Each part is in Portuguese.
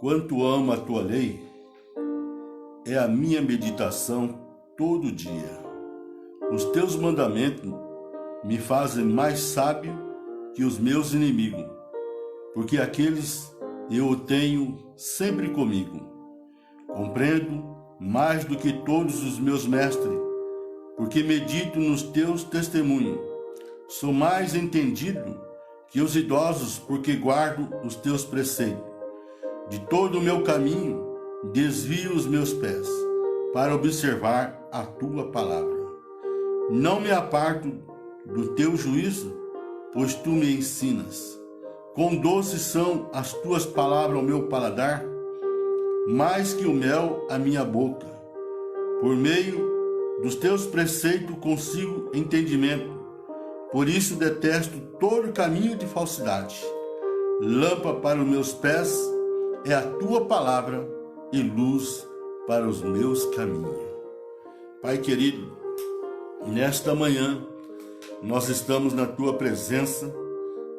Quanto amo a tua lei, é a minha meditação todo dia. Os teus mandamentos me fazem mais sábio que os meus inimigos, porque aqueles eu tenho sempre comigo. Compreendo mais do que todos os meus mestres, porque medito nos teus testemunhos. Sou mais entendido que os idosos, porque guardo os teus preceitos. De todo o meu caminho, desvio os meus pés, para observar a tua palavra. Não me aparto do teu juízo, pois tu me ensinas. Quão doces são as tuas palavras ao meu paladar, mais que o mel à minha boca. Por meio dos teus preceitos consigo entendimento. Por isso detesto todo caminho de falsidade. Lâmpada para os meus pés é a tua palavra e luz para os meus caminhos. Pai querido, nesta manhã nós estamos na tua presença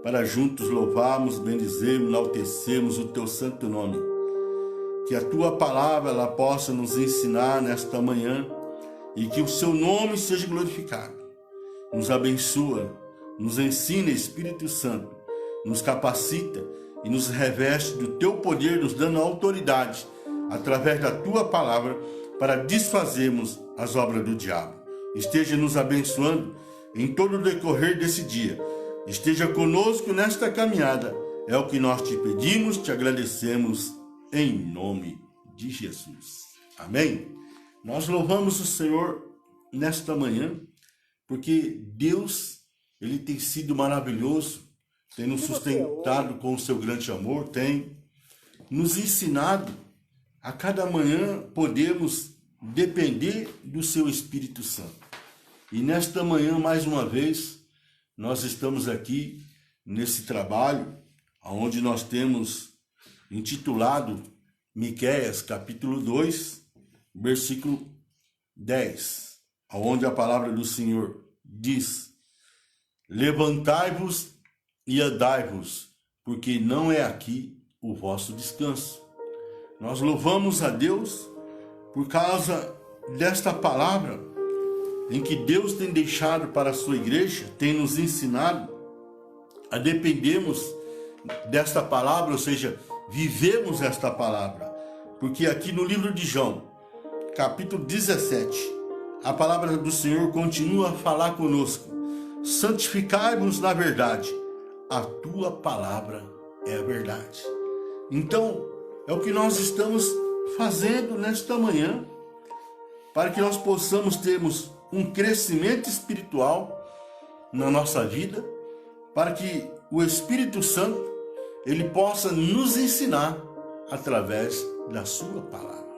para juntos louvarmos, bendizermos, enaltecermos o teu santo nome. Que a tua palavra ela possa nos ensinar nesta manhã e que o seu nome seja glorificado. Nos abençoa, nos ensina, Espírito Santo, nos capacita e nos reveste do teu poder, nos dando autoridade através da tua palavra para desfazermos as obras do diabo. Esteja nos abençoando em todo o decorrer desse dia. Esteja conosco nesta caminhada. É o que nós te pedimos, te agradecemos em nome de Jesus. Amém? Nós louvamos o Senhor nesta manhã, porque Deus, Ele tem sido maravilhoso, tem nos sustentado com o seu grande amor, tem nos ensinado a cada manhã podemos depender do seu Espírito Santo. E nesta manhã, mais uma vez, nós estamos aqui nesse trabalho, onde nós temos intitulado Miqueias, capítulo 2, versículo 10, onde a palavra do Senhor diz: levantai-vos e andai-vos, porque não é aqui o vosso descanso. Nós louvamos a Deus por causa desta palavra em que Deus tem deixado para a sua igreja, tem nos ensinado a dependermos desta palavra, ou seja, vivemos esta palavra. Porque aqui no livro de João, capítulo 17, a palavra do Senhor continua a falar conosco. Santificai-vos na verdade, a tua palavra é a verdade. Então, é o que nós estamos fazendo nesta manhã, para que nós possamos termos um crescimento espiritual na nossa vida, para que o Espírito Santo ele possa nos ensinar através da sua palavra.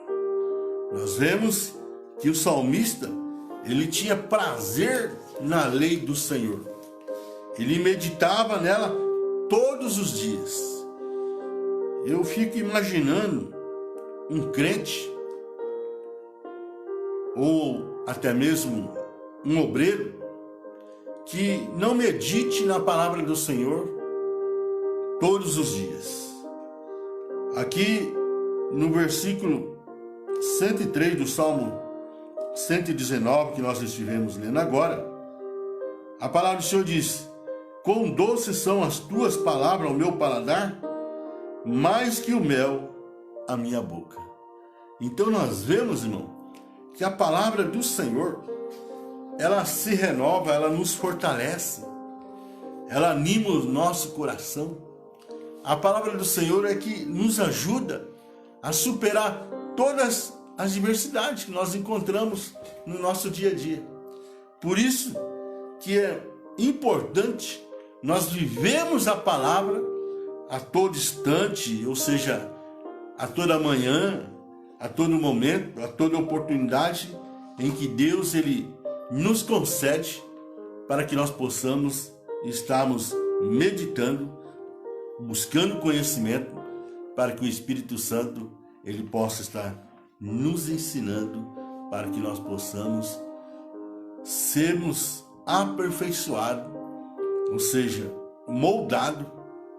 Nós vemos que o salmista ele tinha prazer na lei do Senhor. Ele meditava nela todos os dias. Eu fico imaginando um crente, ou até mesmo um obreiro, que não medite na palavra do Senhor todos os dias. Aqui no versículo 103 do Salmo 119, que nós estivemos lendo agora, a palavra do Senhor diz: quão doces são as tuas palavras ao meu paladar, mais que o mel à minha boca. Então nós vemos, irmão, que a palavra do Senhor, ela se renova, ela nos fortalece, ela anima o nosso coração. A palavra do Senhor é que nos ajuda a superar todas as adversidades que nós encontramos no nosso dia a dia. Por isso que é importante nós vivemos a palavra a todo instante, ou seja, a toda manhã, a todo momento, a toda oportunidade em que Deus ele nos concede para que nós possamos estarmos meditando, buscando conhecimento, para que o Espírito Santo ele possa estar nos ensinando, para que nós possamos sermos aperfeiçoados, ou seja, moldados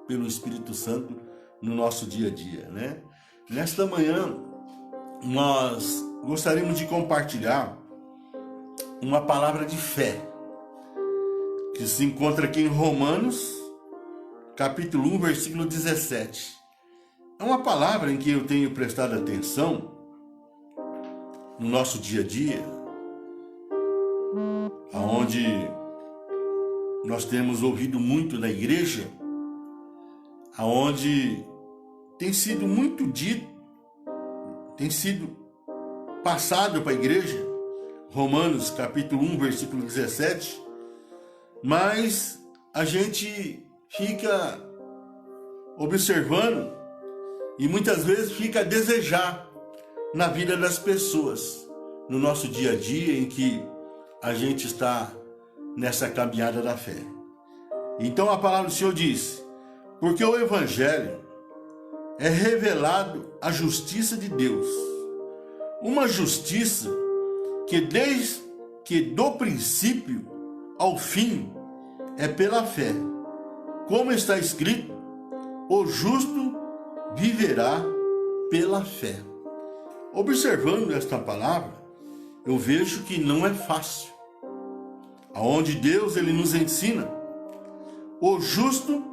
pelo Espírito Santo no nosso dia a dia, né? Nesta manhã, nós gostaríamos de compartilhar uma palavra de fé, que se encontra aqui em Romanos, capítulo 1, versículo 17. É uma palavra em que eu tenho prestado atenção no nosso dia a dia, onde nós temos ouvido muito na igreja, aonde tem sido muito dito, tem sido passado para a igreja, Romanos capítulo 1, versículo 17, mas a gente fica observando e muitas vezes fica a desejar na vida das pessoas, no nosso dia a dia em que a gente está nessa caminhada da fé. Então a palavra do Senhor diz: porque o Evangelho é revelado a justiça de Deus, uma justiça que desde que do princípio ao fim é pela fé, como está escrito: o justo viverá pela fé. Observando esta palavra, eu vejo que não é fácil. Aonde Deus ele nos ensina: o justo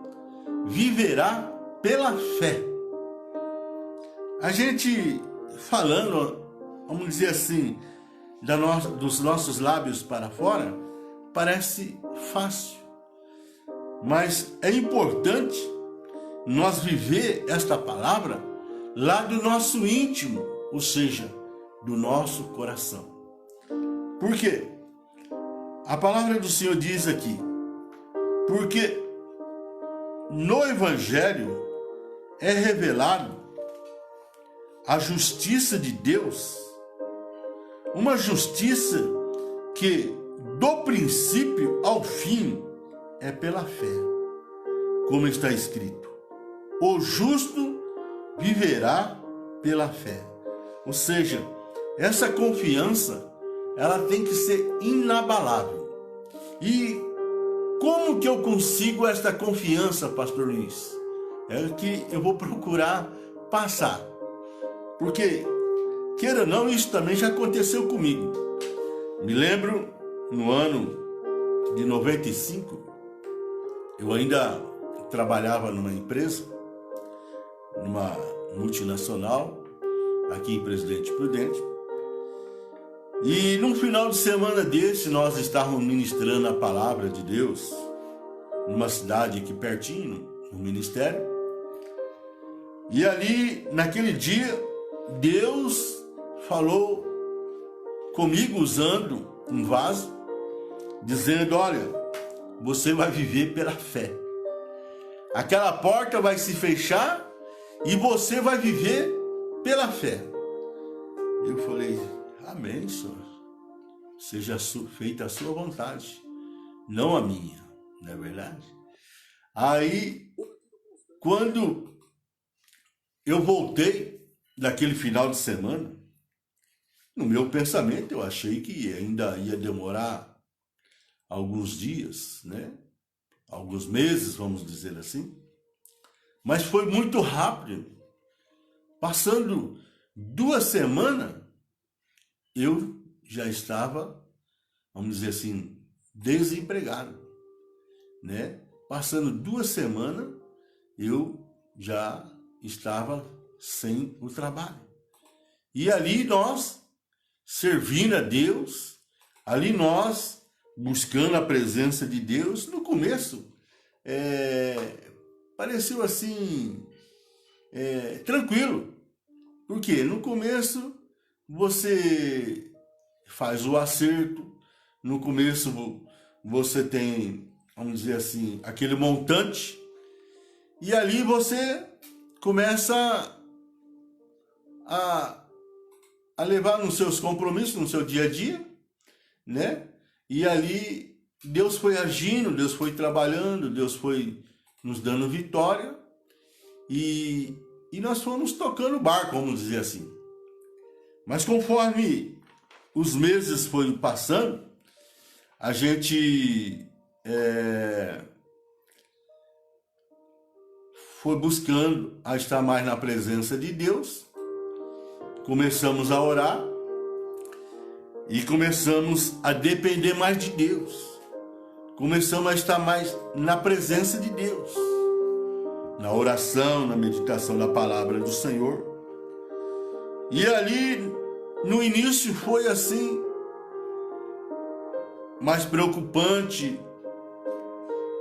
viverá pela fé. A gente falando, vamos dizer assim, dos nossos lábios para fora, parece fácil. Mas é importante nós viver esta palavra lá do nosso íntimo, ou seja, do nosso coração. Por quê? A palavra do Senhor diz aqui: porque no Evangelho é revelado a justiça de Deus, uma justiça que do princípio ao fim é pela fé, como está escrito: o justo viverá pela fé. Ou seja, essa confiança ela tem que ser inabalável. E como que eu consigo esta confiança, pastor Luiz? É que eu vou procurar passar. Porque, queira ou não, isso também já aconteceu comigo. Me lembro, no ano de 95, eu ainda trabalhava numa empresa, numa multinacional, aqui em Presidente Prudente. E num final de semana desse, nós estávamos ministrando a palavra de Deus numa cidade aqui pertinho, no ministério. E ali, naquele dia, Deus falou comigo usando um vaso, dizendo: olha, você vai viver pela fé. Aquela porta vai se fechar e você vai viver pela fé. Eu falei: amém, Senhor. Seja feita a sua vontade, não a minha, não é verdade? Aí, quando eu voltei daquele final de semana, no meu pensamento eu achei que ainda ia demorar alguns dias, né? Alguns meses, vamos dizer assim. Mas foi muito rápido. Passando 2 semanas, eu já estava, vamos dizer assim, desempregado, né? Passando 2 semanas, eu já estava sem o trabalho. E ali nós, servindo a Deus, ali nós, buscando a presença de Deus, no começo, pareceu assim, tranquilo. Por quê? No começo, você faz o acerto, no começo você tem, vamos dizer assim, aquele montante, e ali você começa a levar nos seus compromissos, no seu dia a dia, né? E ali Deus foi agindo, Deus foi trabalhando, Deus foi nos dando vitória, e nós fomos tocando o barco, vamos dizer assim. Mas conforme os meses foram passando, a gente foi buscando a estar mais na presença de Deus, começamos a orar e começamos a depender mais de Deus. Começamos a estar mais na presença de Deus, na oração, na meditação da palavra do Senhor. E ali, no início, foi assim, mais preocupante,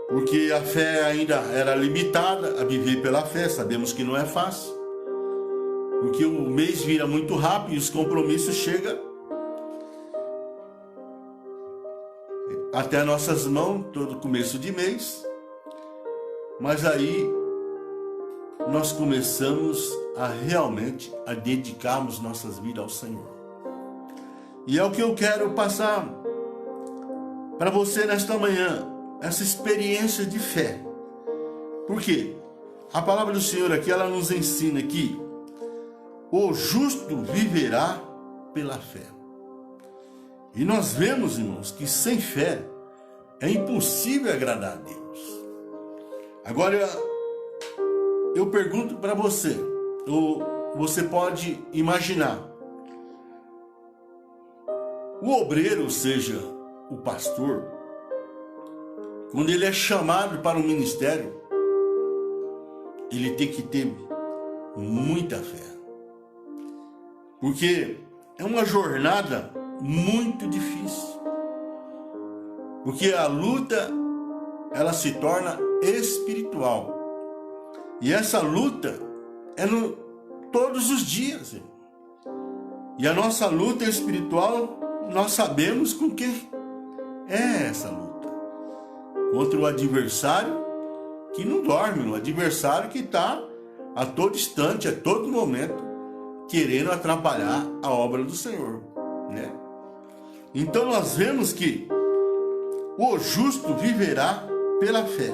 porque a fé ainda era limitada, a viver pela fé, sabemos que não é fácil, porque o mês vira muito rápido e os compromissos chegam até nossas mãos, todo começo de mês. Mas aí nós começamos a realmente a dedicarmos nossas vidas ao Senhor. E é o que eu quero passar para você nesta manhã, essa experiência de fé. Por quê? A palavra do Senhor aqui, ela nos ensina que o justo viverá pela fé. E nós vemos, irmãos, que sem fé é impossível agradar a Deus. Agora, eu pergunto para você, ou você pode imaginar, o obreiro, ou seja, o pastor, quando ele é chamado para o ministério, ele tem que ter muita fé. Porque é uma jornada muito difícil. Porque a luta, ela se torna espiritual. E essa luta é todos os dias. E a nossa luta espiritual, nós sabemos com que é essa luta. Contra o adversário que não dorme, o adversário que está a todo instante, a todo momento, querendo atrapalhar a obra do Senhor, né? Então nós vemos que o justo viverá pela fé.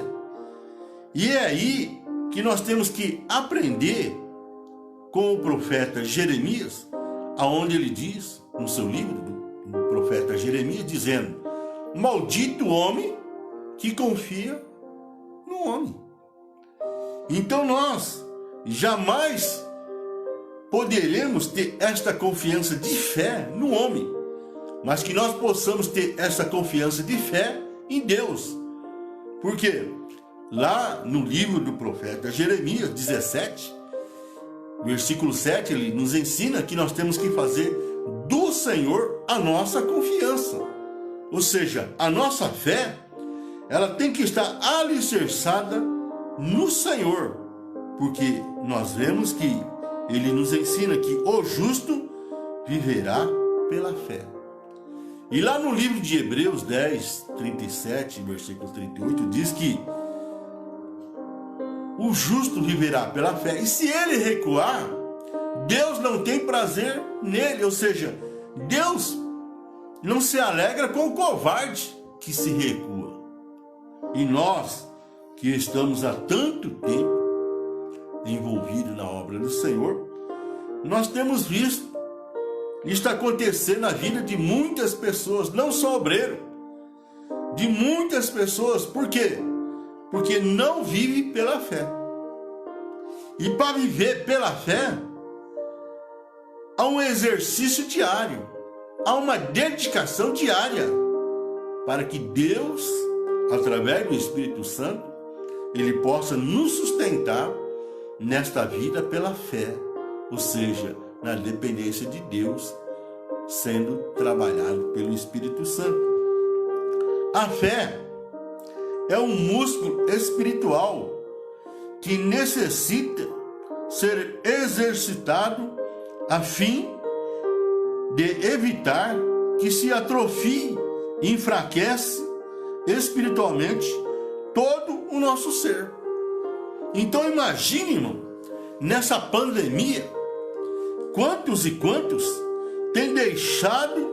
E é aí que nós temos que aprender com o profeta Jeremias, aonde ele diz, no seu livro, do profeta Jeremias, dizendo: maldito o homem que confia no homem. Então nós jamais poderemos ter esta confiança de fé no homem, mas que nós possamos ter essa confiança de fé em Deus. Por quê? Lá no livro do profeta Jeremias 17, versículo 7, ele nos ensina que nós temos que fazer do Senhor a nossa confiança. Ou seja, a nossa fé, ela tem que estar alicerçada no Senhor, porque nós vemos que ele nos ensina que o justo viverá pela fé. E lá no livro de Hebreus 10, 37, versículo 38, diz que o justo viverá pela fé. E se ele recuar, Deus não tem prazer nele. Ou seja, Deus não se alegra com o covarde que se recua. E nós, que estamos há tanto tempo envolvidos na obra do Senhor, nós temos visto isso acontecer na vida de muitas pessoas, não só obreiro, de muitas pessoas. Por quê? Porque não vive pela fé. E para viver pela fé, há um exercício diário, há uma dedicação diária, para que Deus, através do Espírito Santo, ele possa nos sustentar nesta vida pela fé, ou seja, na dependência de Deus, sendo trabalhado pelo Espírito Santo. A fé é um músculo espiritual que necessita ser exercitado a fim de evitar que se atrofie e enfraquece espiritualmente todo o nosso ser. Então imagine, irmão, nessa pandemia, quantos e quantos têm deixado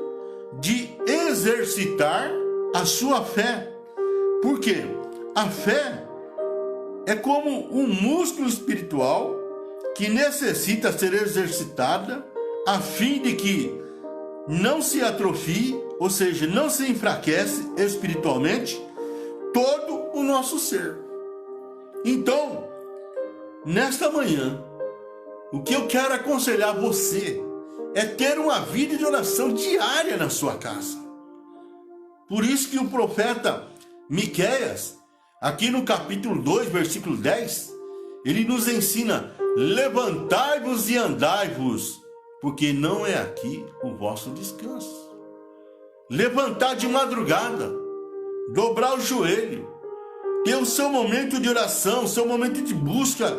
de exercitar a sua fé. Por quê? A fé é como um músculo espiritual que necessita ser exercitada a fim de que não se atrofie, ou seja, não se enfraquece espiritualmente todo o nosso ser. Então, nesta manhã, o que eu quero aconselhar você é ter uma vida de oração diária na sua casa. Por isso que o profeta Miqueias, aqui no capítulo 2, versículo 10, ele nos ensina: levantai-vos e andai-vos, porque não é aqui o vosso descanso. Levantar de madrugada, dobrar o joelho, ter o seu momento de oração, o seu momento de busca,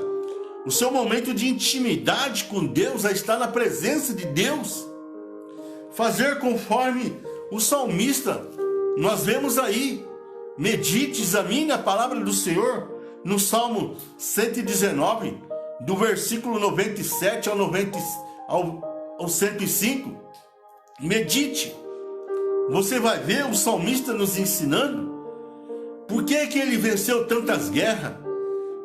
o seu momento de intimidade com Deus, a estar na presença de Deus. Fazer conforme o salmista, nós vemos aí: medite, examine a palavra do Senhor, no Salmo 119, do versículo 97 ao 105. Medite. Você vai ver o salmista nos ensinando por que ele venceu tantas guerras,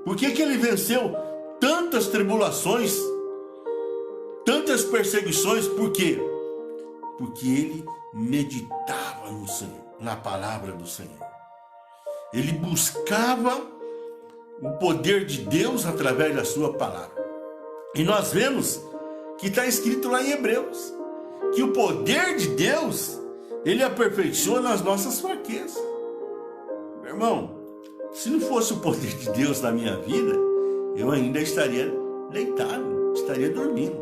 por que ele venceu tantas tribulações, tantas perseguições. Por quê? Porque ele meditava no Senhor, na palavra do Senhor. Ele buscava o poder de Deus através da sua palavra. E nós vemos que está escrito lá em Hebreus que o poder de Deus, ele aperfeiçoa nas nossas fraquezas. Meu irmão, se não fosse o poder de Deus na minha vida, eu ainda estaria deitado, estaria dormindo.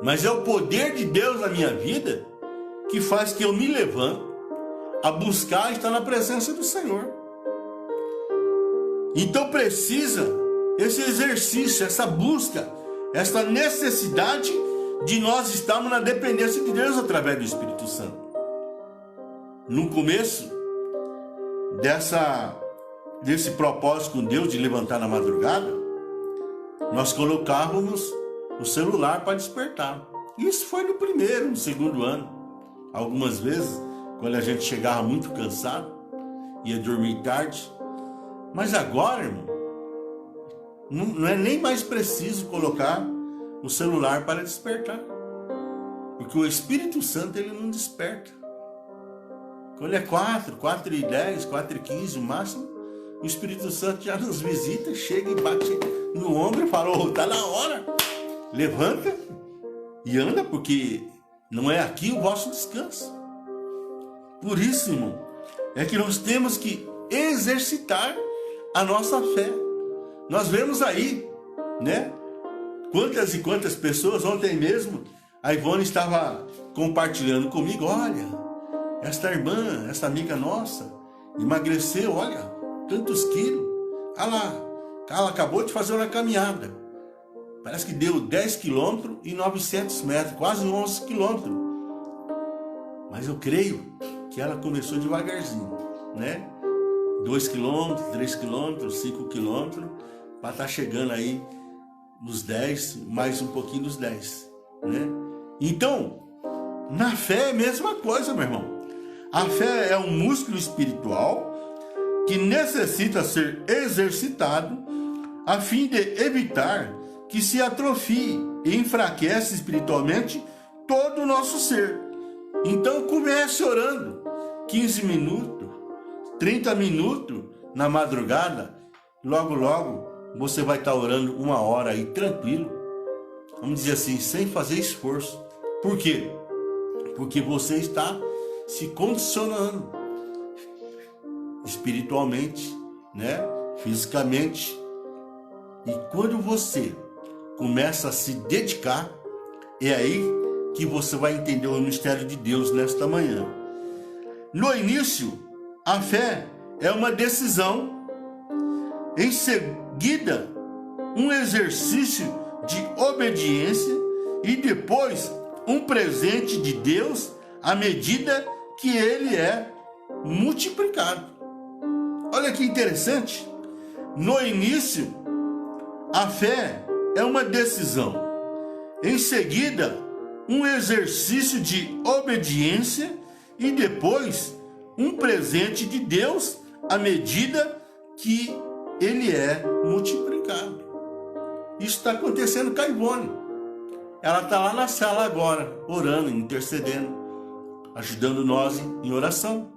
Mas é o poder de Deus na minha vida que faz que eu me levante a buscar estar na presença do Senhor. Então precisa esse exercício, essa busca, essa necessidade de nós estarmos na dependência de Deus através do Espírito Santo. No começo desse propósito com Deus de levantar na madrugada, nós colocávamos o celular para despertar. Isso foi no primeiro, no segundo ano. Algumas vezes, quando a gente chegava muito cansado, ia dormir tarde. Mas agora, irmão, não é nem mais preciso colocar o celular para despertar. Porque o Espírito Santo, ele não desperta. Quando é 4h10, 4h15 o máximo, o Espírito Santo já nos visita, chega e bate no ombro e fala: oh, tá na hora, levanta e anda, porque não é aqui o vosso descanso. Por isso, irmão, é que nós temos que exercitar a nossa fé. Nós vemos aí, né? Quantas e quantas pessoas, ontem mesmo, a Ivone estava compartilhando comigo: olha, esta irmã, esta amiga nossa, emagreceu, olha, tantos quilos. Olha lá, ela acabou de fazer uma caminhada. Parece que deu 10 quilômetros e 900 metros, quase 11 quilômetros. Mas eu creio que ela começou devagarzinho, né? 2 quilômetros, 3 quilômetros, 5 quilômetros, para estar chegando aí nos 10, mais um pouquinho dos 10, né? Então, na fé é a mesma coisa, meu irmão. A fé é um músculo espiritual que necessita ser exercitado a fim de evitar que se atrofie e enfraquece espiritualmente todo o nosso ser. Então comece orando 15 minutos, 30 minutos na madrugada. Logo, logo você vai estar orando 1 hora aí tranquilo. Vamos dizer assim, sem fazer esforço. Por quê? Porque você está se condicionando espiritualmente, né? Fisicamente. E quando você começa a se dedicar, é aí que você vai entender o mistério de Deus nesta manhã. No início, a fé é uma decisão. Em seguida, um exercício de obediência e depois um presente de Deus à medida que ele é multiplicado. Olha que interessante. No início, a fé é uma decisão. Em seguida, um exercício de obediência e depois um presente de Deus à medida que ele é multiplicado. Isso está acontecendo com a Ivone. Ela está lá na sala agora, orando, intercedendo, ajudando nós em oração.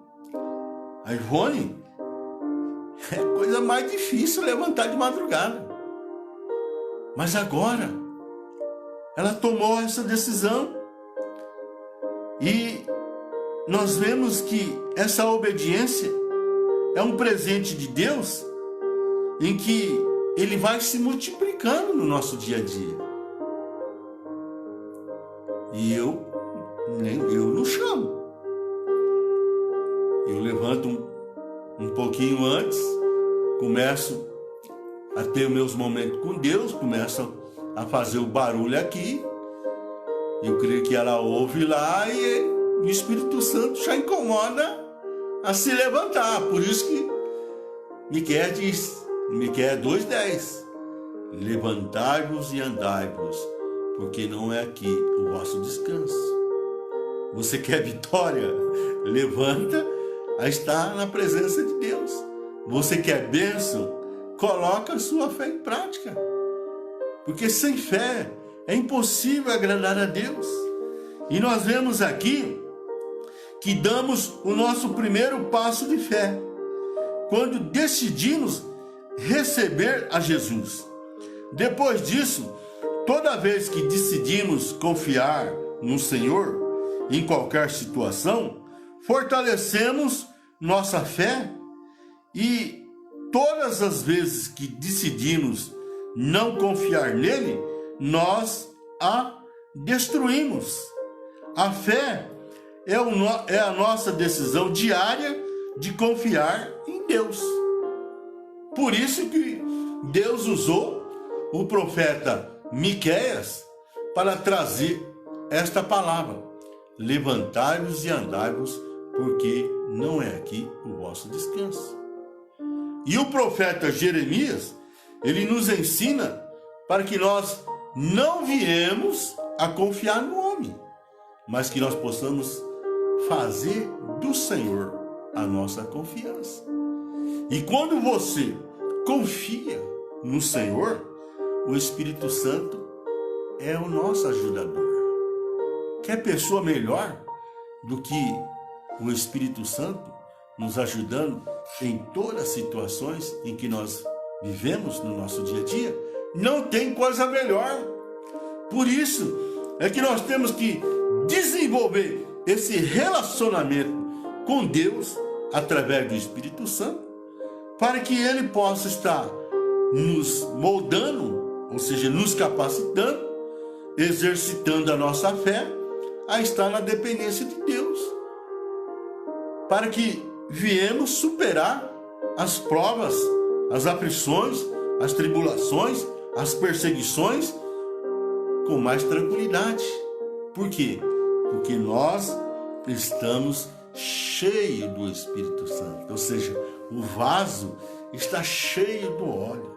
A Ivone, é a coisa mais difícil levantar de madrugada. Mas agora, ela tomou essa decisão. E nós vemos que essa obediência é um presente de Deus em que Ele vai se multiplicando no nosso dia a dia. E eu não chamo. Eu levanto um pouquinho antes, começo a ter meus momentos com Deus, começo a fazer o barulho aqui. Eu creio que ela ouve lá e o Espírito Santo já incomoda a se levantar. Por isso que Miqueias diz, Miqueias 2:10, levantai-vos e andai-vos, porque não é aqui o vosso descanso. Você quer vitória? Levanta a estar na presença de Deus. Você quer bênção? Coloca a sua fé em prática. Porque sem fé é impossível agradar a Deus. E nós vemos aqui que damos o nosso primeiro passo de fé quando decidimos receber a Jesus. Depois disso, toda vez que decidimos confiar no Senhor em qualquer situação, fortalecemos nossa fé, e todas as vezes que decidimos não confiar nele, nós a destruímos. A fé é a nossa decisão diária de confiar em Deus. Por isso que Deus usou o profeta Miqueias para trazer esta palavra: levantai-vos e andai-vos, porque não é aqui o vosso descanso. E o profeta Jeremias, ele nos ensina para que nós não viemos a confiar no homem, mas que nós possamos fazer do Senhor a nossa confiança. E quando você confia no Senhor, o Espírito Santo é o nosso ajudador. Quer pessoa melhor do que o Espírito Santo nos ajudando em todas as situações em que nós vivemos no nosso dia a dia? Não tem coisa melhor. Por isso é que nós temos que desenvolver esse relacionamento com Deus através do Espírito Santo, para que Ele possa estar nos moldando, ou seja, nos capacitando, exercitando a nossa fé a estar na dependência de Deus, para que viemos superar as provas, as aflições, as tribulações, as perseguições com mais tranquilidade. Por quê? Porque nós estamos cheios do Espírito Santo, ou seja, o vaso está cheio do óleo,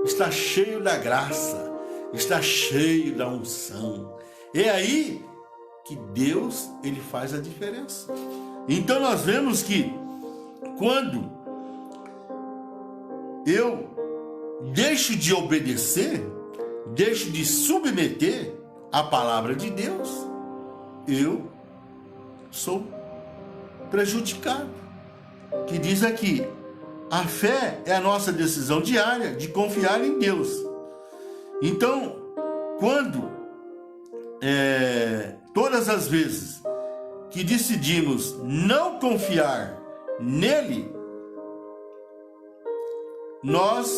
está cheio da graça, está cheio da unção. É aí que Deus, ele faz a diferença. Então nós vemos que quando eu deixo de obedecer, deixo de submeter a palavra de Deus, eu sou prejudicado. Que diz aqui, a fé é a nossa decisão diária de confiar em Deus. Então, quando todas as vezes que decidimos não confiar nele, nós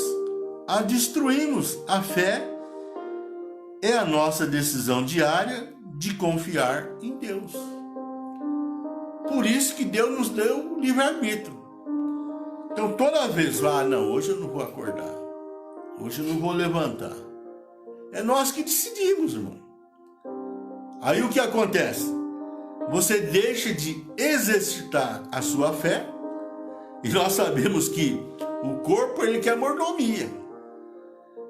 a destruímos. A fé é a nossa decisão diária de confiar em Deus. Por isso que Deus nos deu livre-arbítrio. Então toda vez, não, hoje eu não vou acordar, hoje eu não vou levantar. É nós que decidimos, irmão. Aí o que acontece? Você deixa de exercitar a sua fé, e nós sabemos que o corpo, ele quer mordomia.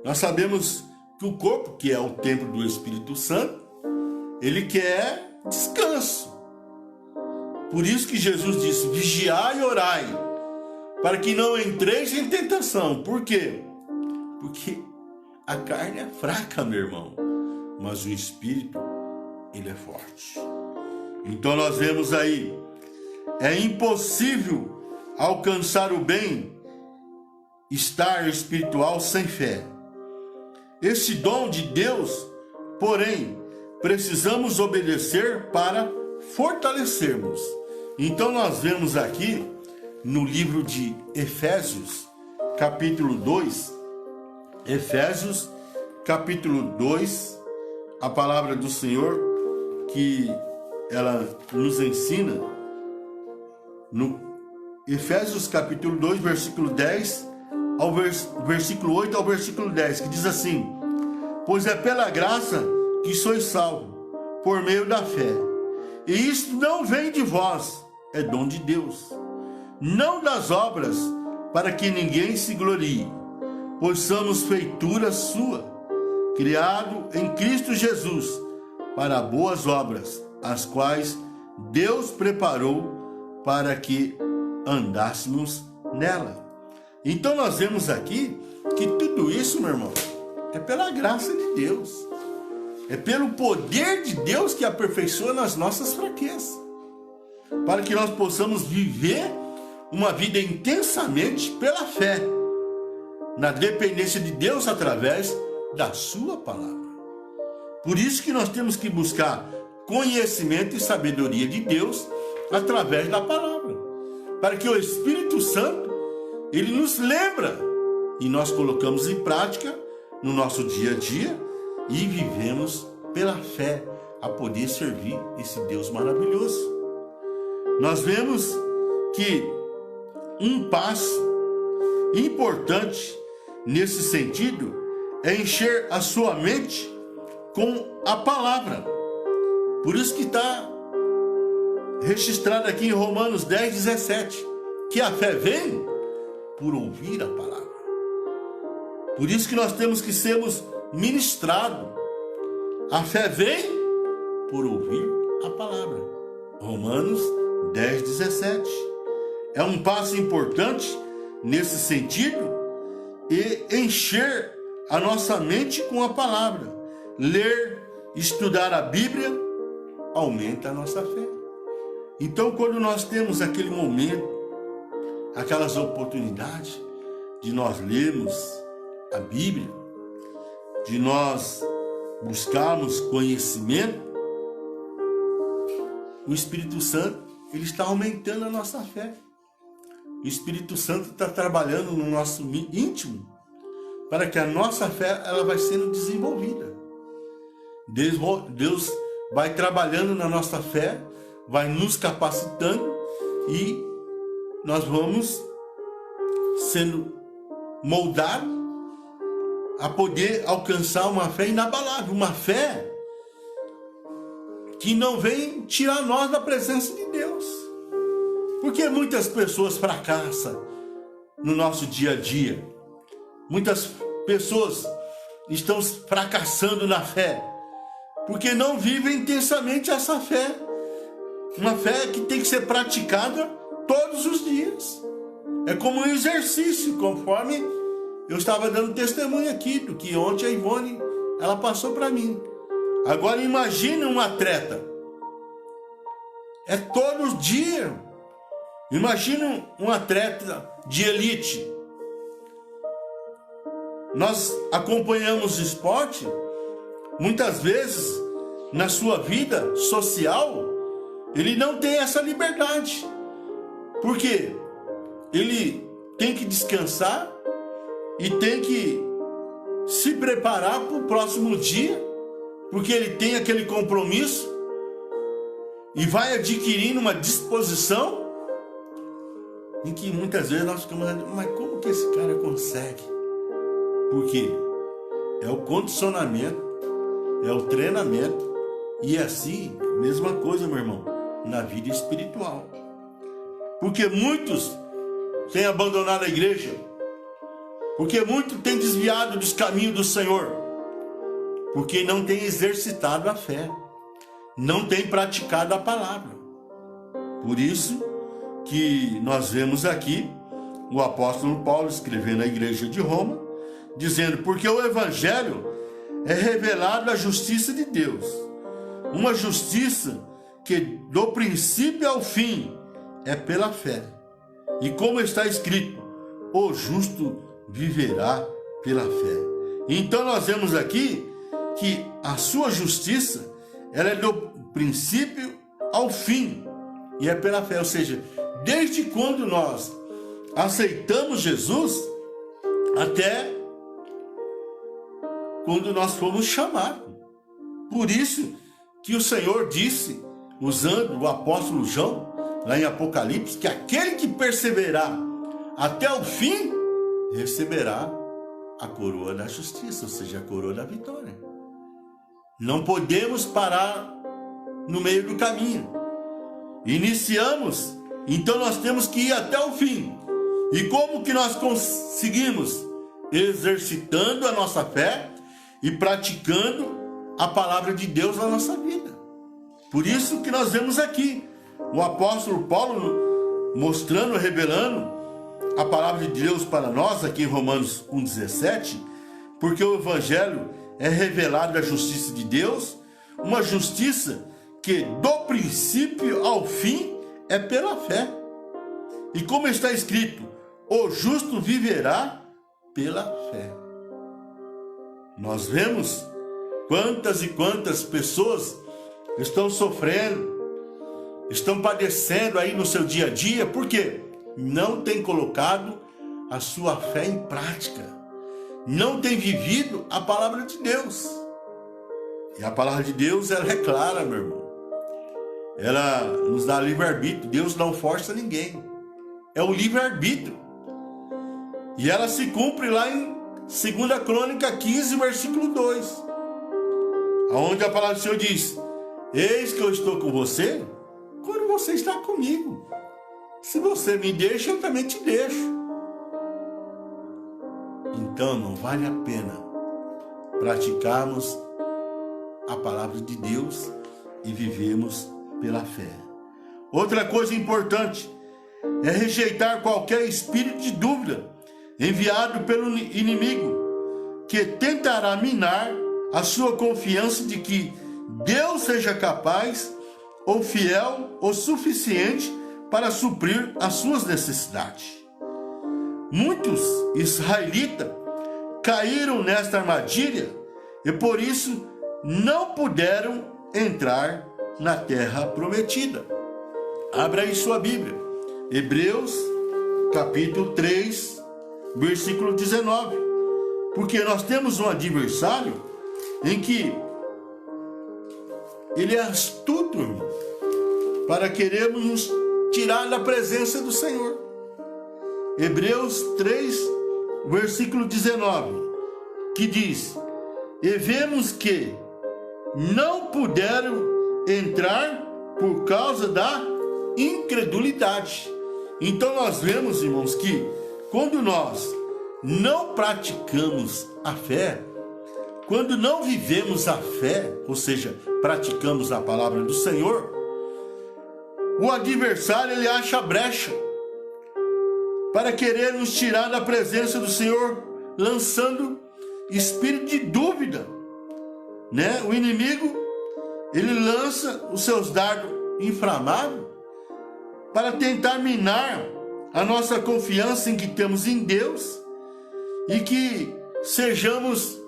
Nós sabemos que o corpo, que é o templo do Espírito Santo, ele quer descanso. Por isso que Jesus disse, vigiai e orai, para que não entreis em tentação. Por quê? Porque a carne é fraca, meu irmão, mas o Espírito, ele é forte. Então nós vemos aí, é impossível alcançar o bem-estar espiritual sem fé. esse dom de Deus, porém, precisamos obedecer para fortalecermos. Então nós vemos aqui no livro de Efésios, capítulo 2, Efésios, capítulo 2, a palavra do Senhor, que ela nos ensina, no Efésios, capítulo 2, versículo 10, ao versículo 8 ao versículo 10, que diz assim: pois é pela graça que sois salvos, por meio da fé. E isto não vem de vós, é dom de Deus, não das obras, para que ninguém se glorie, pois somos feitura sua, criado em Cristo Jesus, para boas obras, as quais Deus preparou para que andássemos nela. Então nós vemos aqui que tudo isso, meu irmão, é pela graça de Deus. É pelo poder de Deus que aperfeiçoa nas nossas fraquezas, para que nós possamos viver uma vida intensamente pela fé, na dependência de Deus através da sua palavra. Por isso que nós temos que buscar conhecimento e sabedoria de Deus através da palavra, para que o Espírito Santo, ele nos lembra e nós colocamos em prática no nosso dia a dia e vivemos pela fé a poder servir esse Deus maravilhoso. Nós vemos que um passo importante nesse sentido é encher a sua mente com a palavra. Por isso que está registrado aqui em Romanos 10, 17, que a fé vem por ouvir a palavra. Por isso que nós temos que sermos ministrados. A fé vem por ouvir a palavra. Romanos 10, 17. É um passo importante nesse sentido e encher a nossa mente com a palavra. Ler, estudar a Bíblia aumenta a nossa fé. Então, quando nós temos aquele momento, aquelas oportunidades de nós lermos a Bíblia, de nós buscarmos conhecimento, o Espírito Santo, ele está aumentando a nossa fé. O Espírito Santo está trabalhando no nosso íntimo para que a nossa fé ela vai sendo desenvolvida. Deus vai trabalhando na nossa fé, vai nos capacitando e nós vamos sendo moldados a poder alcançar uma fé inabalável, uma fé que não vem tirar nós da presença de Deus. Porque muitas pessoas fracassam no nosso dia a dia. Muitas pessoas estão fracassando na fé, porque não vivem intensamente essa fé. Uma fé que tem que ser praticada todos os dias. É como um exercício, conforme eu estava dando testemunho aqui, do que ontem a Ivone, ela passou para mim. Agora imagine um atleta. É todo dia. Imagine um atleta de elite. Nós acompanhamos o esporte, muitas vezes, na sua vida social, ele não tem essa liberdade. Por quê? Ele tem que descansar e tem que se preparar para o próximo dia, porque ele tem aquele compromisso e vai adquirindo uma disposição em que muitas vezes nós ficamos, mas como que esse cara consegue? Porque é o condicionamento, é o treinamento, e assim, mesma coisa, meu irmão, na vida espiritual. Porque muitos têm abandonado a igreja, porque muitos têm desviado dos caminhos do Senhor, porque não têm exercitado a fé, não têm praticado a palavra. Por isso que nós vemos aqui o apóstolo Paulo escrevendo à igreja de Roma, dizendo: porque o evangelho é revelado a justiça de Deus, uma justiça que do princípio ao fim é pela fé. E como está escrito, o justo viverá pela fé. Então nós vemos aqui que a sua justiça, ela é do princípio ao fim, e é pela fé, ou seja, desde quando nós aceitamos Jesus, até quando nós fomos chamados. Por isso que o Senhor disse, usando o apóstolo João, lá em Apocalipse, que aquele que perseverar até o fim, receberá a coroa da justiça, ou seja, a coroa da vitória. Não podemos parar no meio do caminho. Iniciamos, então nós temos que ir até o fim. E como que nós conseguimos? Exercitando a nossa fé e praticando a palavra de Deus na nossa vida. Por isso que nós vemos aqui o apóstolo Paulo mostrando, revelando a palavra de Deus para nós, aqui em Romanos 1,17, porque o evangelho é revelado a justiça de Deus, uma justiça que do princípio ao fim é pela fé. E como está escrito, o justo viverá pela fé. Nós vemos quantas e quantas pessoas estão sofrendo, estão padecendo aí no seu dia a dia, porque não tem colocado a sua fé em prática, não tem vivido a palavra de Deus. E a palavra de Deus, ela é clara, meu irmão. Ela nos dá livre-arbítrio. Deus não força ninguém. É o livre-arbítrio. E ela se cumpre lá em 2 Crônica 15, versículo 2. Onde a palavra do Senhor diz: eis que eu estou com você quando você está comigo. Se você me deixa, eu também te deixo. Então não vale a pena praticarmos a palavra de Deus e vivemos pela fé. Outra coisa importante é rejeitar qualquer espírito de dúvida enviado pelo inimigo, que tentará minar a sua confiança de que Deus seja capaz ou fiel o suficiente para suprir as suas necessidades. Muitos israelitas caíram nesta armadilha e por isso não puderam entrar na terra prometida. Abra aí sua Bíblia. Hebreus, capítulo 3, versículo 19. Porque nós temos um adversário em que ele é astuto, irmão, para querermos nos tirar da presença do Senhor. Hebreus 3, versículo 19, que diz: e vemos que não puderam entrar por causa da incredulidade. Então nós vemos, irmãos, que quando nós não praticamos a fé, quando não vivemos a fé, ou seja, praticamos a palavra do Senhor, o adversário ele acha brecha para querer nos tirar da presença do Senhor, lançando espírito de dúvida, né? O inimigo, ele lança os seus dardos inflamados para tentar minar a nossa confiança em que temos em Deus e que sejamos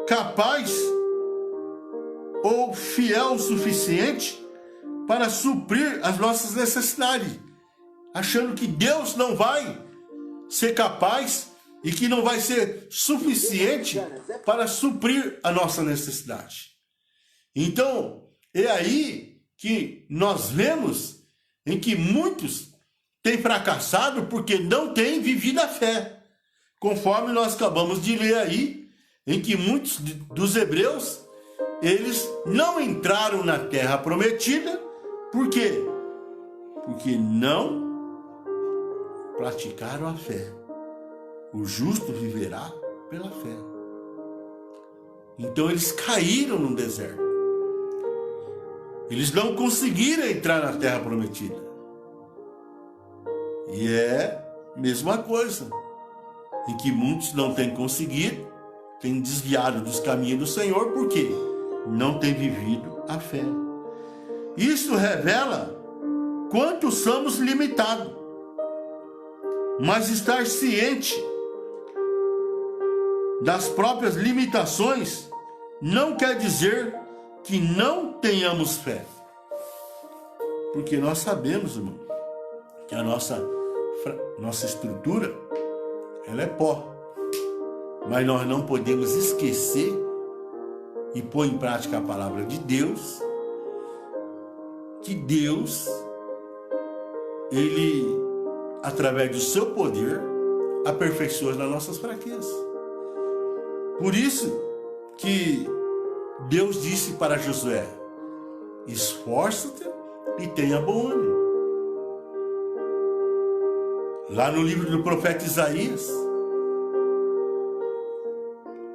capaz ou fiel o suficiente para suprir as nossas necessidades, achando que Deus não vai ser capaz e que não vai ser suficiente para suprir a nossa necessidade. Então, é aí que nós vemos em que muitos têm fracassado porque não têm vivido a fé, conforme nós acabamos de ler aí, em que muitos dos hebreus, eles não entraram na terra prometida. Por quê? Porque não praticaram a fé. O justo viverá pela fé. Então eles caíram no deserto. Eles não conseguiram entrar na terra prometida. E é a mesma coisa, em que muitos não têm conseguido, têm desviado dos caminhos do Senhor, porque não têm vivido a fé. Isso revela quanto somos limitados. Mas estar ciente das próprias limitações, não quer dizer que não tenhamos fé. Porque nós sabemos, irmão, que a nossa estrutura, ela é pó. Mas nós não podemos esquecer e pôr em prática a palavra de Deus, que Deus, Ele, através do seu poder, aperfeiçoa nas nossas fraquezas. Por isso que Deus disse para Josué: esforça-te e tenha bom ânimo. Lá no livro do profeta Isaías,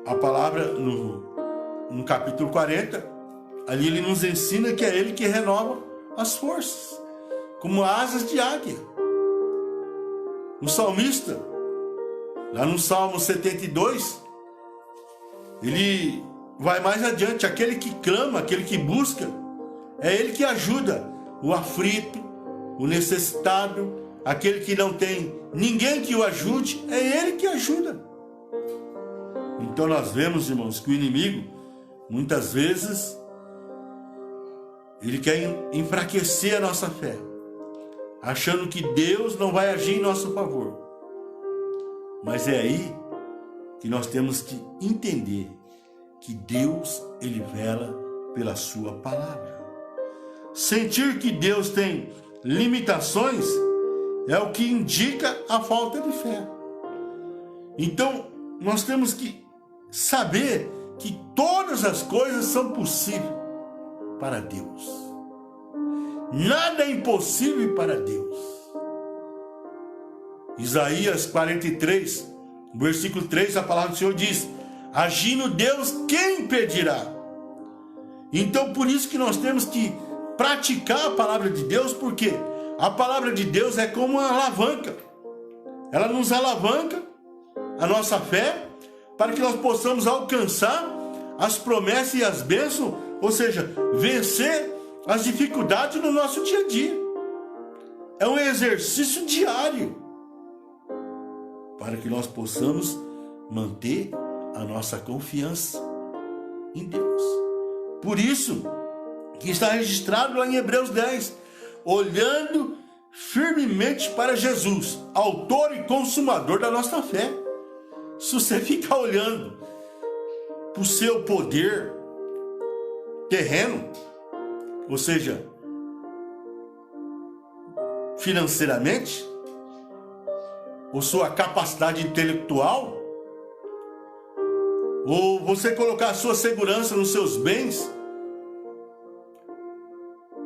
a palavra no capítulo 40, ali ele nos ensina que é ele que renova as forças, como asas de águia. O salmista, lá no Salmo 72, ele vai mais adiante: aquele que clama, aquele que busca, é ele que ajuda o aflito, o necessitado, aquele que não tem ninguém que o ajude, é ele que ajuda. Então nós vemos, irmãos, que o inimigo, muitas vezes, ele quer enfraquecer a nossa fé, achando que Deus não vai agir em nosso favor. Mas é aí que nós temos que entender que Deus, Ele vela pela sua palavra. Sentir que Deus tem limitações é o que indica a falta de fé. Então, nós temos que saber que todas as coisas são possíveis para Deus. Nada é impossível para Deus. Isaías 43, versículo 3, a palavra do Senhor diz: agindo Deus, quem impedirá? Então, por isso que nós temos que praticar a palavra de Deus, porque a palavra de Deus é como uma alavanca. Ela nos alavanca a nossa fé para que nós possamos alcançar as promessas e as bênçãos, ou seja, vencer as dificuldades no nosso dia a dia. É um exercício diário para que nós possamos manter a nossa confiança em Deus. Por isso que está registrado lá em Hebreus 10, olhando firmemente para Jesus, autor e consumador da nossa fé. Se você ficar olhando para o seu poder terreno, ou seja, financeiramente, ou sua capacidade intelectual, ou você colocar a sua segurança nos seus bens,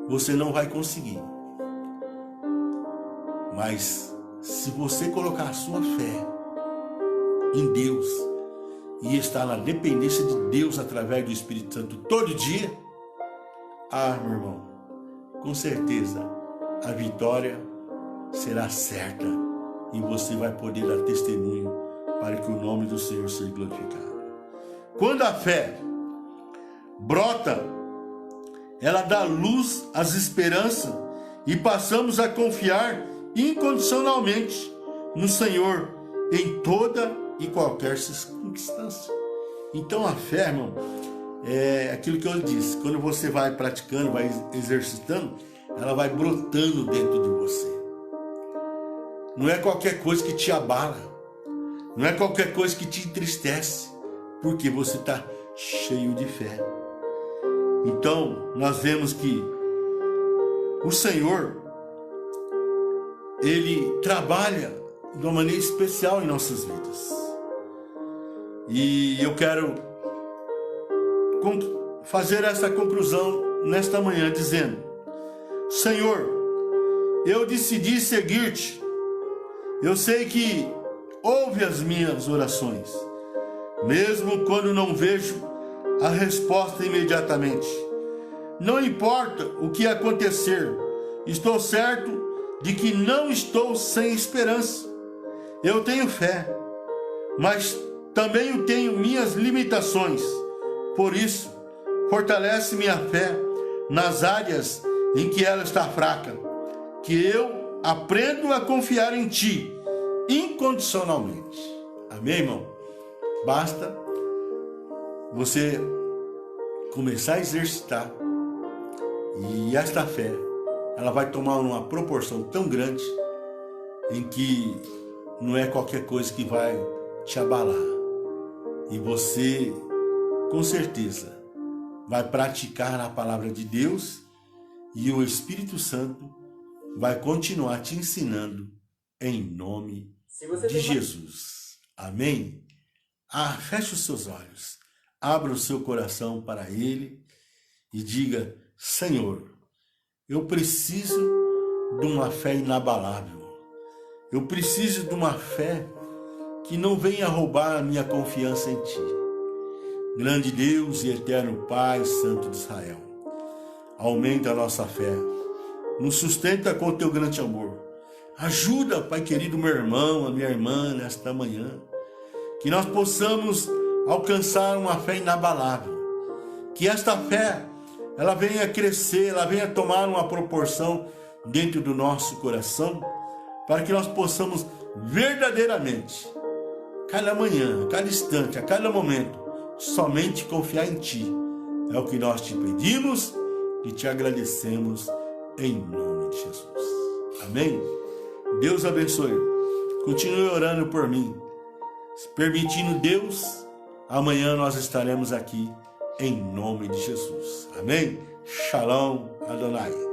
você não vai conseguir. Mas se você colocar a sua fé em Deus e estar na dependência de Deus através do Espírito Santo todo dia, meu irmão, com certeza a vitória será certa e você vai poder dar testemunho para que o nome do Senhor seja glorificado. Quando a fé brota, ela dá luz às esperanças e passamos a confiar incondicionalmente no Senhor em toda e qualquer circunstância. Então a fé, irmão, é aquilo que eu disse: quando você vai praticando, vai exercitando, ela vai brotando dentro de você. Não é qualquer coisa que te abala, não é qualquer coisa que te entristece, porque você está cheio de fé. Então nós vemos que o Senhor, Ele trabalha de uma maneira especial em nossas vidas. E eu quero fazer essa conclusão nesta manhã dizendo: Senhor, eu decidi seguir-te. Eu sei que ouve as minhas orações, mesmo quando não vejo a resposta imediatamente. Não importa o que acontecer, estou certo de que não estou sem esperança. Eu tenho fé, mas também eu tenho minhas limitações. Por isso, fortalece minha fé nas áreas em que ela está fraca, que eu aprendo a confiar em Ti incondicionalmente. Amém, irmão? Basta você começar a exercitar e esta fé, ela vai tomar uma proporção tão grande em que não é qualquer coisa que vai te abalar. E você, com certeza, vai praticar a palavra de Deus e o Espírito Santo vai continuar te ensinando em nome de Jesus. Amém? Feche os seus olhos, abra o seu coração para Ele e diga: Senhor, eu preciso de uma fé inabalável. Eu preciso de uma fé que não venha roubar a minha confiança em Ti. Grande Deus e eterno Pai, Santo de Israel, aumenta a nossa fé, nos sustenta com o Teu grande amor. Ajuda, Pai querido, meu irmão, a minha irmã, nesta manhã, que nós possamos alcançar uma fé inabalável. Que esta fé, ela venha crescer, ela venha tomar uma proporção dentro do nosso coração, para que nós possamos verdadeiramente, cada manhã, cada instante, a cada momento, somente confiar em Ti. É o que nós te pedimos e te agradecemos em nome de Jesus. Amém? Deus abençoe. Continue orando por mim. Permitindo Deus, amanhã nós estaremos aqui em nome de Jesus. Amém? Shalom Adonai.